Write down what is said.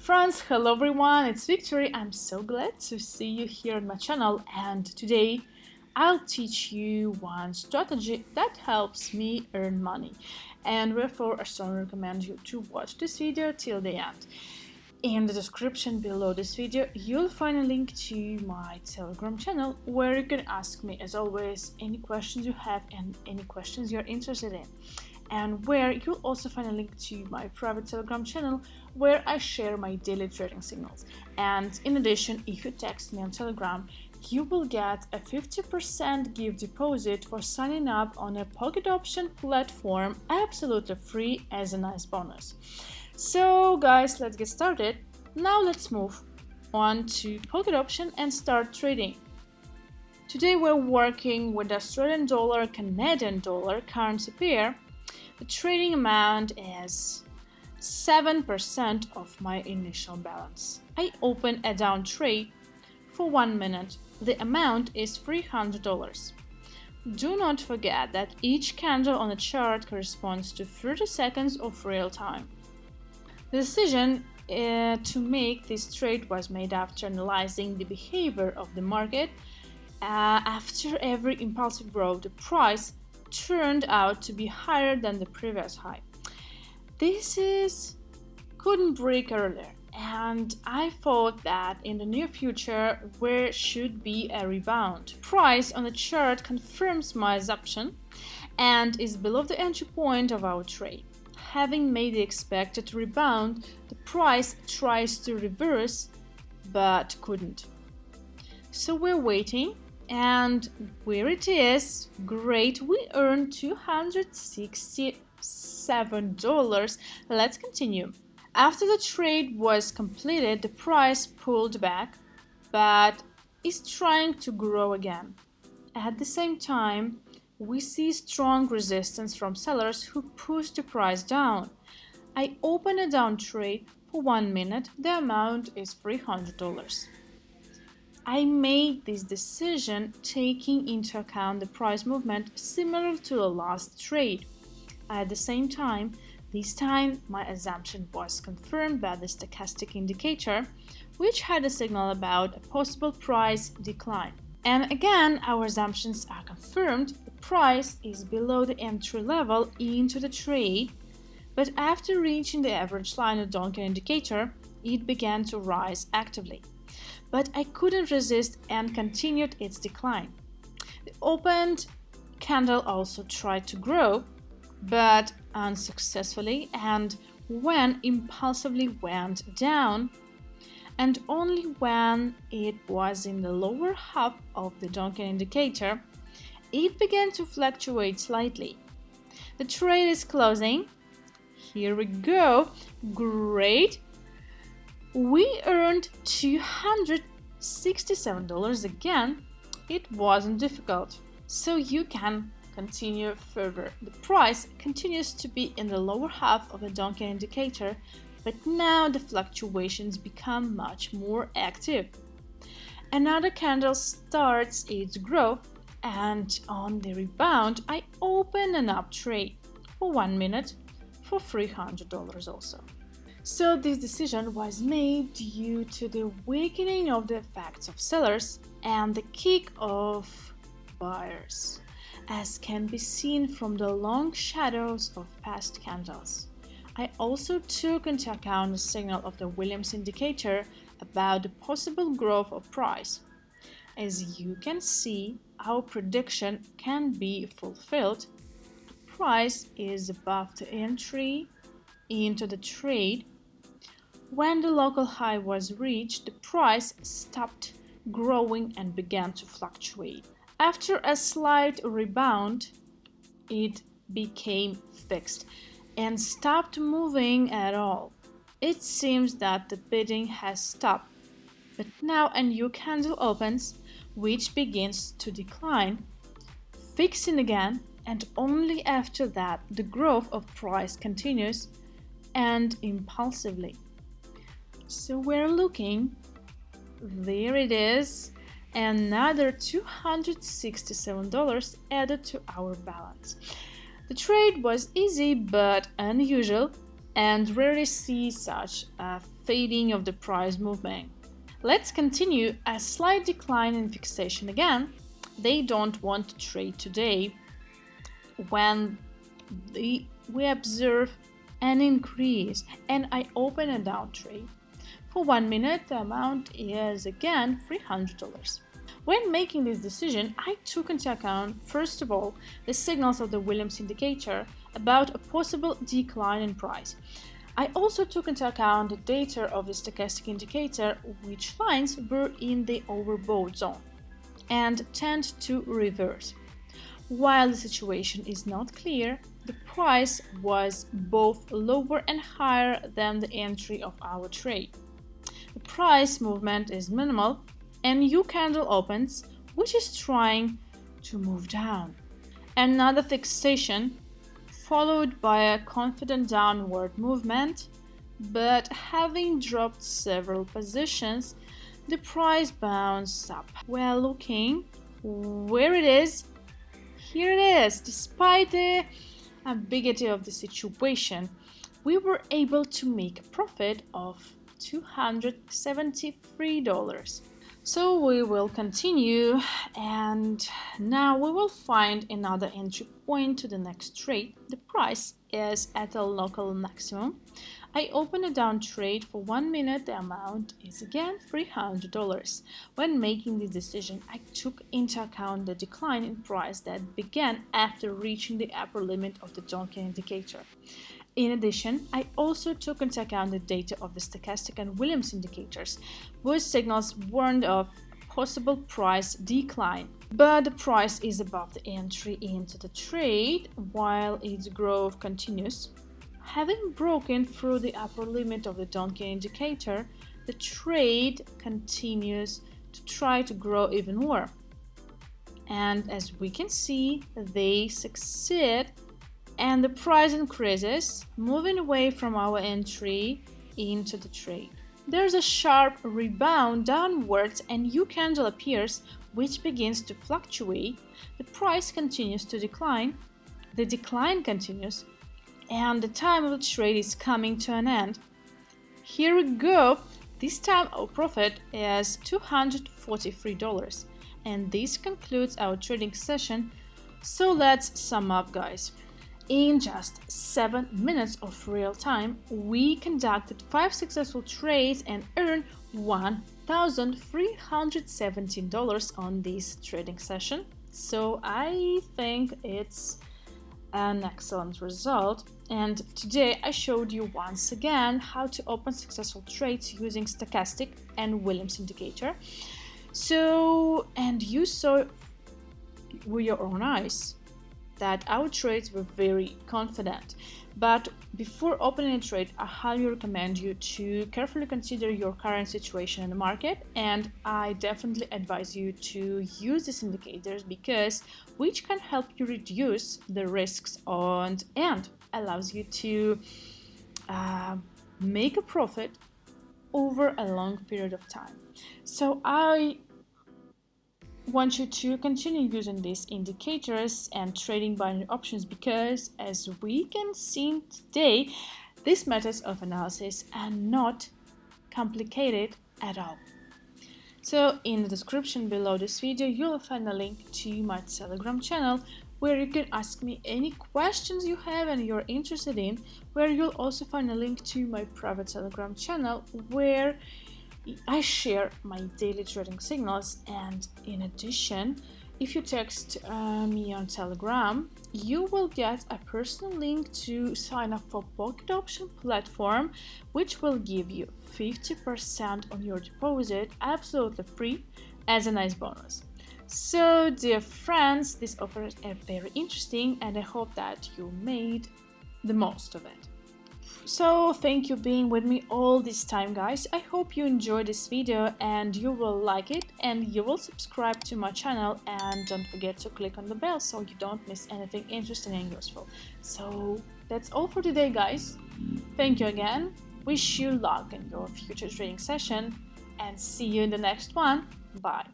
friends, hello everyone, it's Victory. I'm so glad to see you here on my channel, and today I'll teach you one strategy that helps me earn money, and therefore I strongly recommend you to watch this video till the end. In the description below this video you'll find a link to my Telegram channel where you can ask me, as always, any questions you have and any questions you're interested in, and where you'll also find a link to my private Telegram channel where I share my daily trading signals. And in addition, if you text me on Telegram, you will get a 50% gift deposit for signing up on a PocketOption platform absolutely free as a nice bonus. So guys, let's get started. Now let's move on to PocketOption and start trading. Today we're working with Australian dollar, Canadian dollar currency pair. The trading amount is 7% of my initial balance. I open a down trade for 1 minute. The amount is $300. Do not forget that each candle on the chart corresponds to 30 seconds of real time. The decision to make this trade was made after analyzing the behavior of the market. After every impulsive growth, the price turned out to be higher than the previous high. Couldn't break earlier, and I thought that in the near future there should be a rebound. Price on the chart confirms my assumption and is below the entry point of our trade. Having made the expected rebound, the price tries to reverse but couldn't. So we're waiting. And where it is, great, we earned $267. Let's continue. After the trade was completed, the price pulled back, but is trying to grow again. At the same time, we see strong resistance from sellers who push the price down. I open a down trade for 1 minute. The amount is $300. I made this decision taking into account the price movement similar to the last trade. At the same time, this time my assumption was confirmed by the stochastic indicator, which had a signal about a possible price decline. And again, our assumptions are confirmed. The price is below the entry level into the trade, but after reaching the average line of the donkey indicator, it began to rise actively. But I couldn't resist and continued its decline. The opened candle also tried to grow, but unsuccessfully, and when impulsively went down, and only when it was in the lower half of the donkey indicator, it began to fluctuate slightly. The trade is closing. Here we go. Great. We earned $267 again. It wasn't difficult, so you can continue further. The price continues to be in the lower half of the donkey indicator, but now the fluctuations become much more active. Another candle starts its growth, and on the rebound, I open an up trade for 1 minute for $300 also. So this decision was made due to the weakening of the effects of sellers and the kick of buyers, as can be seen from the long shadows of past candles. I also took into account the signal of the Williams indicator about the possible growth of price. As you can see, our prediction can be fulfilled. The price is above the entry into the trade. When the local high was reached, the price stopped growing and began to fluctuate. After a slight rebound, it became fixed and stopped moving at all. It seems that the bidding has stopped, but now a new candle opens, which begins to decline, fixing again, and only after that the growth of price continues, and impulsively. So we're looking, there it is, another $267 added to our balance. The trade was easy but unusual, and rarely see such a fading of the price movement. Let's continue. A slight decline in fixation again. They don't want to trade today. When we observe an increase and I open a down trade. For 1 minute, the amount is again $300. When making this decision, I took into account, first of all, the signals of the Williams indicator about a possible decline in price. I also took into account the data of the stochastic indicator, which lines were in the overbought zone and tend to reverse. While the situation is not clear, the price was both lower and higher than the entry of our trade. The price movement is minimal and U candle opens, which is trying to move down. Another fixation followed by a confident downward movement, but having dropped several positions, the price bounced up. Well, looking where it is, here it is. Despite the ambiguity of the situation, we were able to make a profit of $273. So we will continue, and now we will find another entry point to the next trade. The price is at a local maximum. I open a down trade for 1 minute. The amount is again $300. When making this decision, I took into account the decline in price that began after reaching the upper limit of the donkey indicator. In addition, I also took into account the data of the stochastic and Williams indicators, whose signals warned of possible price decline. But the price is above the entry into the trade while its growth continues. Having broken through the upper limit of the donkey indicator, the trade continues to try to grow even more. And as we can see, they succeed and the price increases, moving away from our entry into the trade. There's a sharp rebound downwards and U candle appears, which begins to fluctuate. The price continues to decline. The decline continues, and the time of the trade is coming to an end. Here we go. This time our profit is $243, and this concludes our trading session. So let's sum up, guys. In just 7 minutes of real time, we conducted 5 successful trades and earned $1,317 on this trading session. So I think it's an excellent result. And today I showed you once again how to open successful trades using stochastic and Williams indicator. And you saw with your own eyes that our trades were very confident. But before opening a trade, I highly recommend you to carefully consider your current situation in the market, and I definitely advise you to use these indicators because which can help you reduce the risks and allows you to make a profit over a long period of time. So I want you to continue using these indicators and trading binary options because, as we can see today, these methods of analysis are not complicated at all. So in the description below this video, you'll find a link to my Telegram channel where you can ask me any questions you have and you're interested in, where you'll also find a link to my private Telegram channel where I share my daily trading signals. And in addition, if you text me on Telegram, you will get a personal link to sign up for PocketOption platform, which will give you 50% on your deposit absolutely free as a nice bonus. So dear friends, this offer is very interesting and I hope that you made the most of it. So thank you being with me all this time, guys. I hope you enjoyed this video and you will like it and you will subscribe to my channel, and don't forget to click on the bell so you don't miss anything interesting and useful. So that's all for today, guys. Thank you again. Wish you luck in your future trading session and see you in the next one. Bye.